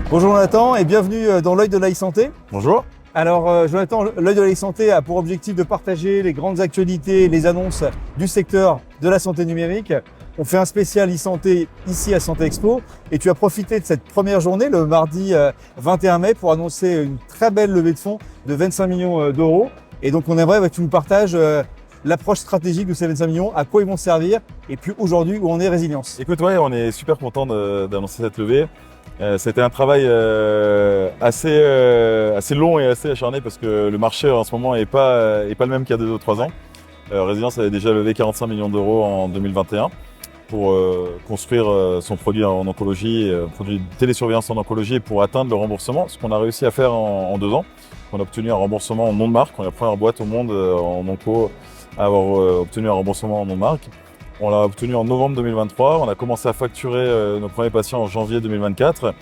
Bonjour Jonathan et bienvenue dans l'œil de l'e-santé. Bonjour. Alors Jonathan, l'œil de l'e-santé a pour objectif de partager les grandes actualités, les annonces du secteur de la santé numérique. On fait un spécial e-santé ici à Santé Expo et tu as profité de cette première journée, le mardi 21 mai, pour annoncer une très belle levée de fonds de 25 millions d'euros. Et donc on aimerait que tu nous partages l'approche stratégique de ces 25 millions, à quoi ils vont servir et puis aujourd'hui où on est Résilience. Écoute, ouais, on est super content d'annoncer cette levée. C'était un travail assez long et assez acharné parce que le marché en ce moment est pas le même qu'il y a 2 ou 3 ans. Résilience avait déjà levé 45 millions d'euros en 2021 pour construire son produit en oncologie, produit de télésurveillance en oncologie pour atteindre le remboursement, ce qu'on a réussi à faire en 2 ans. On a obtenu un remboursement en nom de marque. On est la première boîte au monde en onco à avoir obtenu un remboursement en nom de marque. On l'a obtenu en novembre 2023. On a commencé à facturer nos premiers patients en janvier 2024.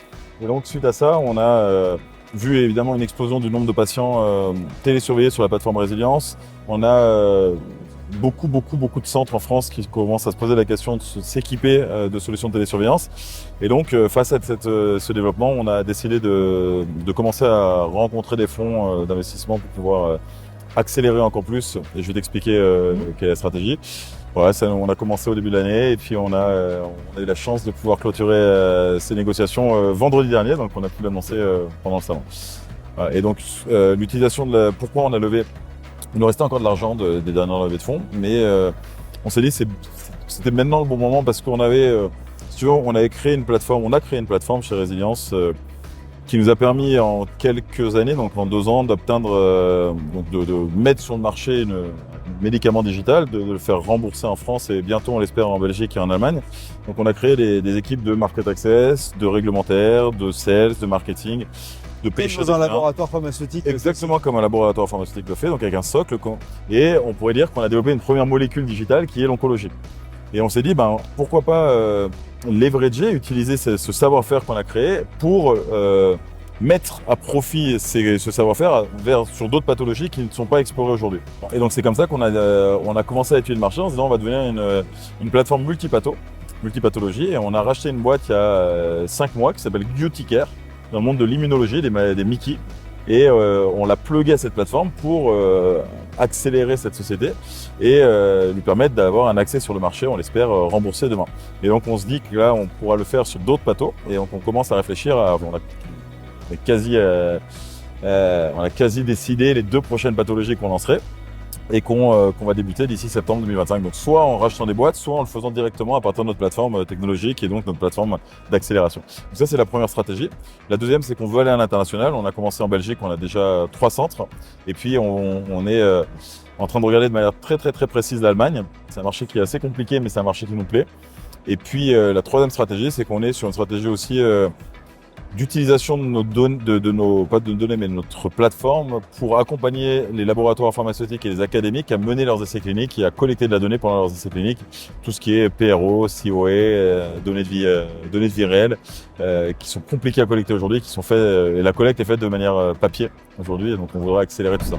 Et donc, suite à ça, on a vu évidemment une explosion du nombre de patients télésurveillés sur la plateforme Résilience. On a beaucoup de centres en France qui commencent à se poser la question de s'équiper de solutions de télésurveillance. Et donc, face à ce développement, on a décidé de commencer à rencontrer des fonds d'investissement pour pouvoir accélérer encore plus. Et je vais t'expliquer quelle est la stratégie. Voilà, on a commencé au début de l'année et puis on a eu la chance de pouvoir clôturer ces négociations vendredi dernier, donc on a pu l'annoncer pendant le salon. Voilà, et donc l'utilisation pourquoi on a levé, il nous restait encore de l'argent des dernières levées de fonds, mais on s'est dit c'était maintenant le bon moment parce qu'on avait, si tu veux, on a créé une plateforme chez Résilience qui nous a permis en quelques années, donc en 2 ans, d'obtenir, de mettre sur le marché un médicament digital, de le faire rembourser en France et bientôt on l'espère en Belgique et en Allemagne. Donc on a créé des équipes de market access, de réglementaire, de sales, de marketing, de Quelque chose dans un laboratoire pharmaceutique. Exactement comme un laboratoire pharmaceutique le fait, donc avec un socle. Et on pourrait dire qu'on a développé une première molécule digitale qui est l'oncologie. Et on s'est dit, pourquoi pas leverager, utiliser ce savoir-faire qu'on a créé pour mettre à profit ce savoir-faire sur d'autres pathologies qui ne sont pas explorées aujourd'hui. Et donc c'est comme ça qu'on a commencé à étudier le marché en se disant on va devenir une plateforme multipathologie. Et on a racheté une boîte il y a 5 mois qui s'appelle Guticare, dans le monde de l'immunologie, des Mickey. Et on l'a plugué à cette plateforme pour accélérer cette société et lui permettre d'avoir un accès sur le marché, on l'espère, remboursé demain. Et donc on se dit que là, on pourra le faire sur d'autres pathos et donc on commence à réfléchir on a quasi décidé les 2 prochaines pathologies qu'on lancerait et qu'on va débuter d'ici septembre 2025. Donc soit en rachetant des boîtes, soit en le faisant directement à partir de notre plateforme technologique et donc notre plateforme d'accélération. Donc ça, c'est la première stratégie. La deuxième, c'est qu'on veut aller à l'international. On a commencé en Belgique, on a déjà 3 centres. Et puis, on est en train de regarder de manière très précise l'Allemagne. C'est un marché qui est assez compliqué, mais c'est un marché qui nous plaît. Et puis, la troisième stratégie, c'est qu'on est sur une stratégie aussi d'utilisation de nos données, pas de nos données, mais de notre plateforme pour accompagner les laboratoires pharmaceutiques et les académiques à mener leurs essais cliniques et à collecter de la donnée pendant leurs essais cliniques. Tout ce qui est PRO, COA, données de vie réelles, qui sont compliquées à collecter aujourd'hui, qui sont faites, et la collecte est faite de manière papier aujourd'hui, et donc on voudra accélérer tout ça.